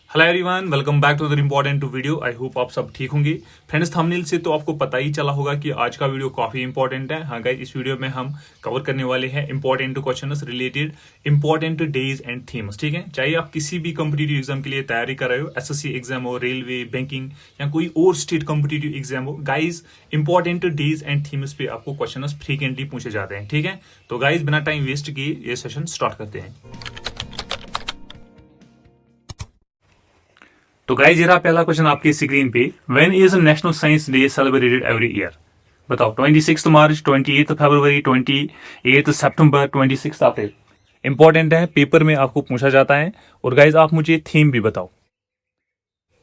Hello everyone, welcome back to the important video. I hope आप सब ठीक होंगे। फ्रेंड्स, थंबनेल से तो आपको पता ही चला होगा कि आज का वीडियो काफी इंपॉर्टेंट है। हाँ गाइस, इस वीडियो में हम कवर करने वाले हैं important questions related important days and themes. ठीक है, चाहे आप किसी भी कॉम्पिटिटिव एग्जाम के लिए तैयारी कर रहे हो, एसएससी एग्जाम हो, रेलवे, बैंकिंग या कोई और स्टेट कॉम्पिटिटिव एग्जाम हो, guys important days and themes पे आपको क्वेश्चन फ्रीक्वेंटली पूछे जाते हैं। ठीक है, तो गाइज बिना टाइम वेस्ट किए ये सेशन स्टार्ट करते हैं। तो गाइस, ये रहा पहला क्वेश्चन आपकी स्क्रीन पे। When is national Science day celebrated every year? बताओ, 26 मार्च, 28 फरवरी, 28 सितंबर, 26 अप्रैल। इंपॉर्टेंट है, पेपर में आपको पूछा जाता है। और गाइस, आप मुझे थीम भी बताओ।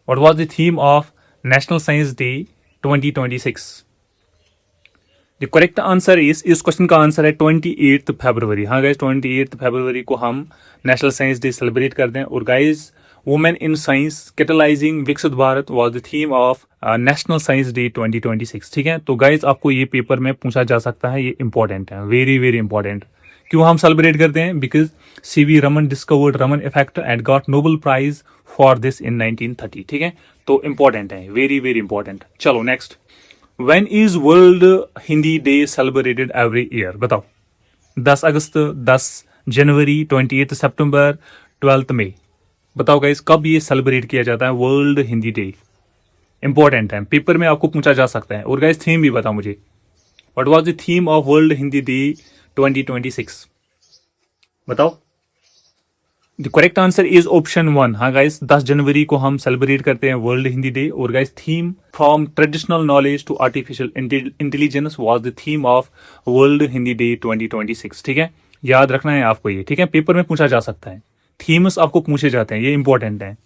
What was the theme of National Science Day 2026? The correct answer इस क्वेश्चन का आंसर है 28 फरवरी। हाँ गाइज, 28 फरवरी को हम नेशनल साइंस डे सेलिब्रेट करते हैं। और guys, women in science catalysing Viksit Bharat was the theme of National Science Day 2026। ठीक है, तो गाइज आपको ये पेपर में पूछा जा सकता है, ये इंपॉर्टेंट है, वेरी वेरी इंपॉर्टेंट। क्यों हम सेलिब्रेट करते हैं? Because C V Raman discovered Raman effect and got Nobel prize for this in 1930। ठीक है, तो इंपॉर्टेंट है, वेरी वेरी इंपॉर्टेंट। चलो next, when is world Hindi day celebrated every year? बताओ, 10 अगस्त, 10 जनवरी, 28 सितंबर, 12 मई। बताओ गाइस, कब ये सेलिब्रेट किया जाता है वर्ल्ड हिंदी डे? इंपॉर्टेंट है, पेपर में आपको पूछा जा सकता है। और गाइस, थीम भी बताओ मुझे। What was the theme of world Hindi day 2026? बताओ। The correct answer is option 1। हाँ गाइस, 10 जनवरी को हम सेलिब्रेट करते हैं वर्ल्ड हिंदी डे। और guys, theme from traditional knowledge to artificial intelligence was the theme of world Hindi day 2026। ठीक है, याद रखना है आपको ये। ठीक है, पेपर में पूछा जा सकता है, थीम्स आपको पूछे जाते हैं, ये इंपॉर्टेंट है।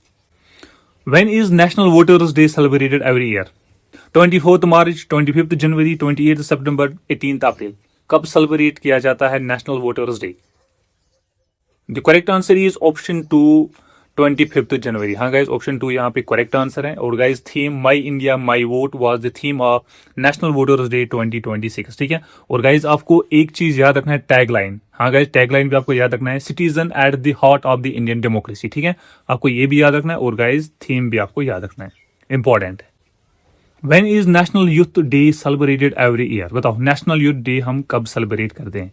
When is national voters day celebrated every year? 24 मार्च, 25 जनवरी, 28 सितंबर, 18 अप्रैल। कब सेलिब्रेट किया जाता है national voters day? The correct answer is option 2, 25 जनवरी। हाँ गाइज, ऑप्शन 2 यहाँ पे करेक्ट आंसर है। और guys, theme my India my vote was the theme of national voters day 2026। ठीक है, और गाइज आपको एक चीज याद रखना है, टैग लाइन। हाँ गाइज, टैग लाइन भी आपको याद रखना है, citizen at the heart of the Indian democracy. ठीक है, आपको ये भी याद रखना है। और गाइज, थीम भी आपको याद रखना है, इंपॉर्टेंट है। When is National Youth Day celebrated every year? बताओ, नेशनल यूथ डे हम कब सेलिब्रेट करते हैं?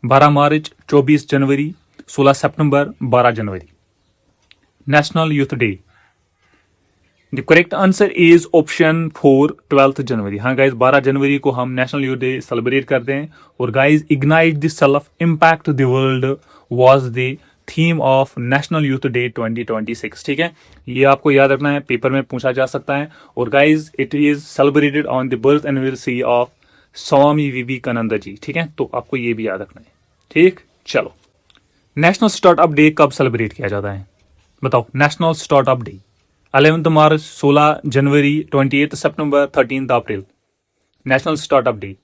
12 मार्च, 24 जनवरी, 16 सितंबर, 12 जनवरी। National Youth Day, the correct answer is option 4, 12 जनवरी। हाँ गाइज, 12 जनवरी को हम नेशनल यूथ डे सेलिब्रेट करते हैं। और guys, ignite the self, impact the world was the theme of national Youth day 2026। ठीक है, ये आपको याद रखना है, पेपर में पूछा जा सकता है। और guys, it is celebrated on the birth anniversary of Swami Vivekananda ji. ठीक है, तो आपको ये भी याद रखना है। ठीक, चलो। नेशनल स्टार्टअप डे कब सेलिब्रेट किया जाता है? बताओ, नेशनल स्टार्टअप डे 11 मार्च, 16 जनवरी, 28 सितंबर, 13 अप्रैल। नेशनल स्टार्टअप डे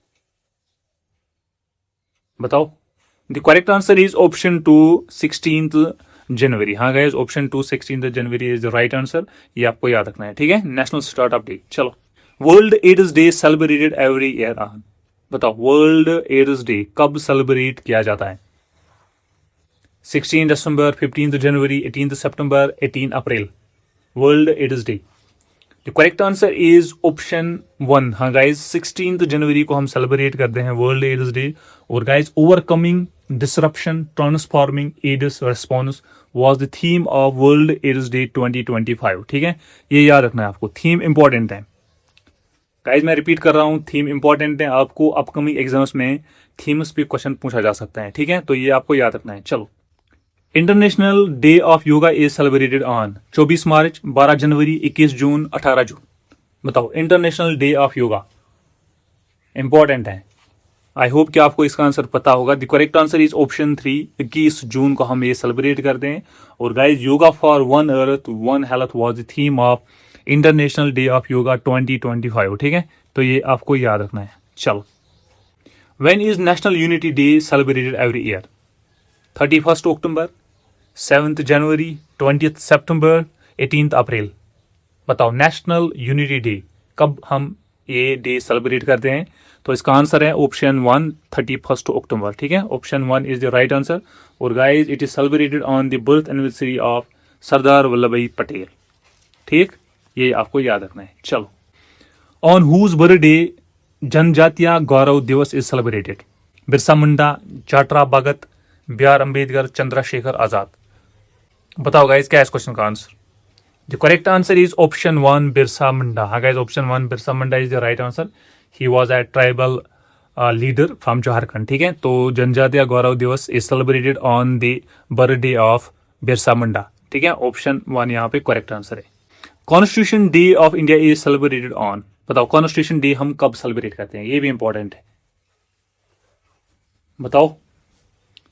बताओ। The correct answer is option 2, 16 January. हाँ guys, option 2, 16 January is the right answer. ये आपको याद रखना है। ठीक है, नेशनल स्टार्टअप डे। चलो, world AIDS day celebrated every year. बताओ, वर्ल्ड एड्स डे कब सेलिब्रेट किया जाता है? 16 दिसंबर, 15 जनवरी, 18 सितंबर, 18 अप्रैल। World AIDS Day, the correct answer is option 1। हाँ गाइज, 16 जनवरी को हम सेलिब्रेट करते हैं वर्ल्ड एड्स डे। और guys, overcoming disruption transforming AIDS response was the theme of world AIDS day 2025। ठीक है, ये याद रखना है आपको, थीम इंपॉर्टेंट है। गाइज, मैं रिपीट कर रहा हूँ, थीम इंपॉर्टेंट है। आपको अपकमिंग एग्जाम्स में थीम्स पे क्वेश्चन पूछा जा सकता है। ठीक है, तो ये आपको याद रखना है। चलो, international day of yoga is celebrated on 24 मार्च, 12 जनवरी, 21 जून, 18 जून। बताओ, international day of yoga important है। आई होप कि आपको इसका आंसर पता होगा। The correct answer is option 3, 21 जून को हम ये सेलिब्रेट करते हैं। और guys, yoga for one earth one health was the theme of international day of yoga 2025। ठीक है, तो ये आपको याद रखना है। चलो, when is national unity day celebrated every year? 31 अक्टूबर, 7 जनवरी, 20 सितंबर, 18 अप्रैल। बताओ, नेशनल यूनिटी डे कब हम ये डे सेलिब्रेट करते हैं? तो इसका आंसर है ऑप्शन 1, 31 अक्टूबर। ठीक है, option 1 is the right answer. और guys, it is celebrated on the birth anniversary of Sardar Vallabhbhai Patel. ठीक, ये आपको याद रखना है। चलो, on whose birthday Janjatiya Gaurav Divas is celebrated? Birsa Munda, Jatra Bhagat, B R Ambedkar, Chandrashekhar Azad. बताओ गाइस क्या है इस क्वेश्चन का answer? The correct answer is option 1 Birsa Munda. हाँ guys, option 1 Birsa Munda is the right answer. He was a tribal leader from Jharkhand. ठीक है, तो Janjatiya Gaurav Divas is celebrated on the birthday of Birsa Munda. ठीक है, ऑप्शन 1 यहाँ पे करेक्ट आंसर है। Constitution day of India is celebrated on? बताओ कॉन्स्टिट्यूशन डे हम कब सेलिब्रेट करते हैं? ये भी इंपॉर्टेंट है, बताओ।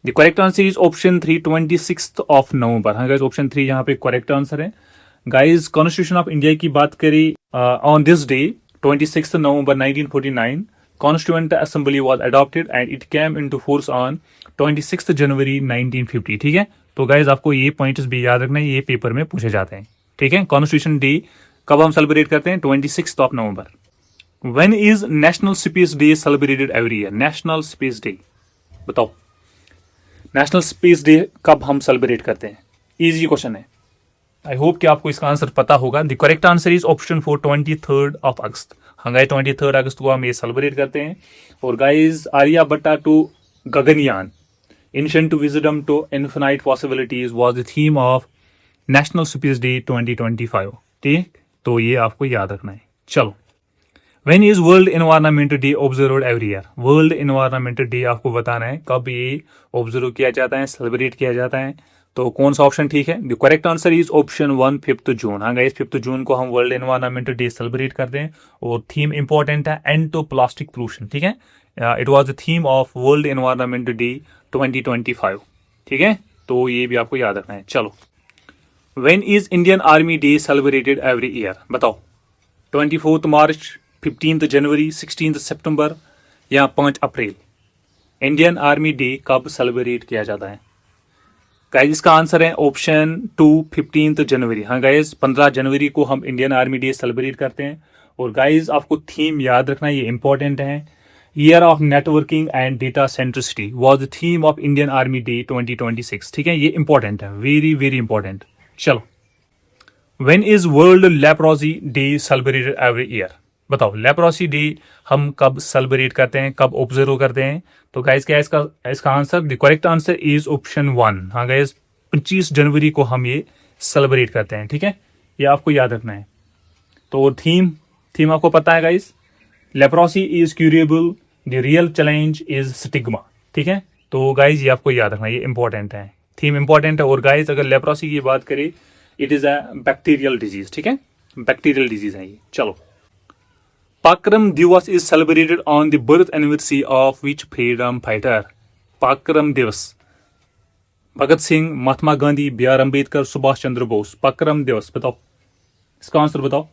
The correct answer is option 3 26 of November. हाँ गाइज, ऑप्शन 3 यहाँ पे करेक्ट आंसर है। गाइज, कॉन्स्टिट्यूशन ऑफ इंडिया की बात करें on this day 26 November 1949 constituent assembly was adopted and it came into force on 26 जनवरी 1950। ठीक है, तो गाइज आपको ये पॉइंट्स भी याद रखना है, ये पेपर में पूछे जाते हैं। ठीक है, कॉन्स्टिट्यूशन डे कब हम सेलिब्रेट करते हैं? 26 of November. When is national space day celebrated every year? National space day, बताओ नेशनल स्पेस डे कब हम सेलिब्रेट करते हैं? इजी क्वेश्चन है, आई होप कि आपको इसका आंसर पता होगा। The correct answer is option 4 23 of अगस्त। हाँ गाइस, 23 अगस्त को हम ये सेलिब्रेट करते हैं। और guys, Aryabhata to Gaganyaan, ancient wisdom to infinite possibilities was the theme of national space day 2025। ठीक, तो ये आपको याद रखना है। चलो, when is world environment day observed every year? World environment day आपको बताना है कब ये ऑब्जर्व किया जाता है, सेलिब्रेट किया जाता है। तो कौन सा ऑप्शन ठीक है? The correct answer is option 1 5 जून। हाँ गाइस, 5 जून को हम वर्ल्ड एनवायरनमेंट डे सेलिब्रेट करते हैं और थीम इंपॉर्टेंट है एंड टू प्लास्टिक पोल्यूशन। ठीक है, it was the theme of world environment day 2025। ठीक है, तो ये भी आपको याद रखना है। चलो, when is Indian army day celebrated every year? बताओ 24 मार्च, 15 जनवरी, 16 सितंबर या 5 अप्रैल? इंडियन आर्मी डे कब सेलिब्रेट किया जाता है? गाइज, इसका आंसर है ऑप्शन 2 15 जनवरी। हाँ गाइज, 15 जनवरी को हम इंडियन आर्मी डे सेलिब्रेट करते हैं। और गाइज, आपको थीम याद रखना, ये इंपॉर्टेंट है। Year of networking and data centricity was the theme of Indian army day 2026। ठीक है, ये इंपॉर्टेंट है, वेरी वेरी इंपॉर्टेंट। चलो, when is world leprosy day celebrated every year? बताओ लेप्रोसी डे हम कब सेलिब्रेट करते हैं, कब ऑब्जर्व करते हैं? तो गाइस, क्या है इसका answer? The correct answer is option 1। हाँ गाइस, 25 जनवरी को हम ये सेलिब्रेट करते हैं। ठीक है, ये आपको याद रखना है। तो थीम आपको पता है guys, leprosy is curable, the real challenge is stigma. ठीक है, तो गाइस ये आपको याद रखना, ये इंपॉर्टेंट है, थीम इंपॉर्टेंट है। और गाइस, अगर लेप्रोसी की बात करें, it is a bacterial disease. ठीक है, बैक्टीरियल डिजीज है ये। चलो, Parakram Divas is celebrated on the birth anniversary of which freedom fighter? Parakram Divas, Bhagat Singh, Mahatma Gandhi, B R Ambedkar, Subhash Chandra Bose. Parakram Divas, बताओ इसका आंसर बताओ।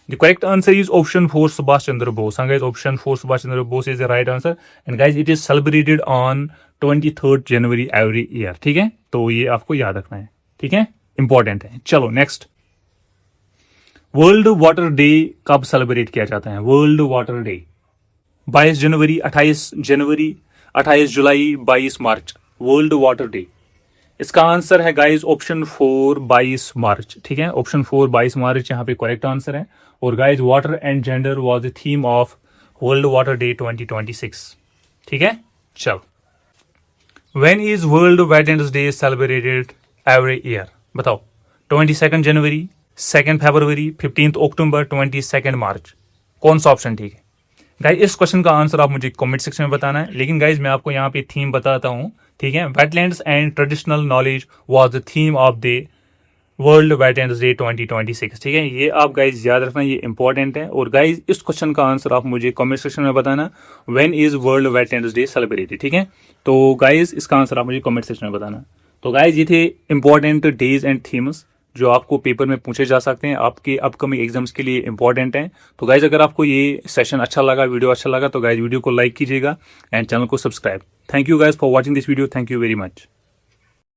The correct answer is option 4 Subhash Chandra Bose. हाँ guys, option 4 Subhash Chandra Bose is the right answer. And guys, it is celebrated on 23 January every year. ठीक है, तो ये आपको याद रखना है। ठीक है, इंपॉर्टेंट है। चलो नेक्स्ट, वर्ल्ड वाटर डे कब सेलिब्रेट किया जाता है? वर्ल्ड वाटर डे 22 जनवरी, 28 जनवरी, 28 जुलाई, 22 मार्च। वर्ल्ड वाटर डे, इसका आंसर है गाइस ऑप्शन 4 22 मार्च। ठीक है, ऑप्शन 4 22 मार्च यहाँ पे करेक्ट आंसर है। और guys, water and gender was the theme of world water day 2026। ठीक है, चलो, when is world wetlands day celebrated every year? बताओ 22 जनवरी, 2 फरवरी, 15 अक्टूबर, 22 मार्च। कौन सा ऑप्शन ठीक है? गाइज, इस क्वेश्चन का आंसर आप मुझे कमेंट सेक्शन में बताना है। लेकिन गाइज, मैं आपको यहाँ पे थीम बताता हूँ। ठीक है, wetlands and traditional knowledge was the theme of the world wetlands day 2026। ठीक है, ये आप गाइज याद रखना, ये इंपॉर्टेंट है। और गाइज, इस क्वेश्चन का आंसर आप मुझे कमेंट सेक्शन में बताना, when is world wetlands day celebrated. ठीक है, तो गाइज इसका आंसर आप मुझे कमेंट सेक्शन में बताना। तो गाइज, ये थे इंपॉर्टेंट डेज एंड थीम्स जो आपको पेपर में पूछे जा सकते हैं, आपके अपकमिंग एग्जाम्स के लिए इंपॉर्टेंट हैं। तो गाइज, अगर आपको ये सेशन अच्छा लगा, वीडियो अच्छा लगा, तो गाइज वीडियो को लाइक कीजिएगा एंड चैनल को subscribe. Thank you guys for watching this video. Thank you very much.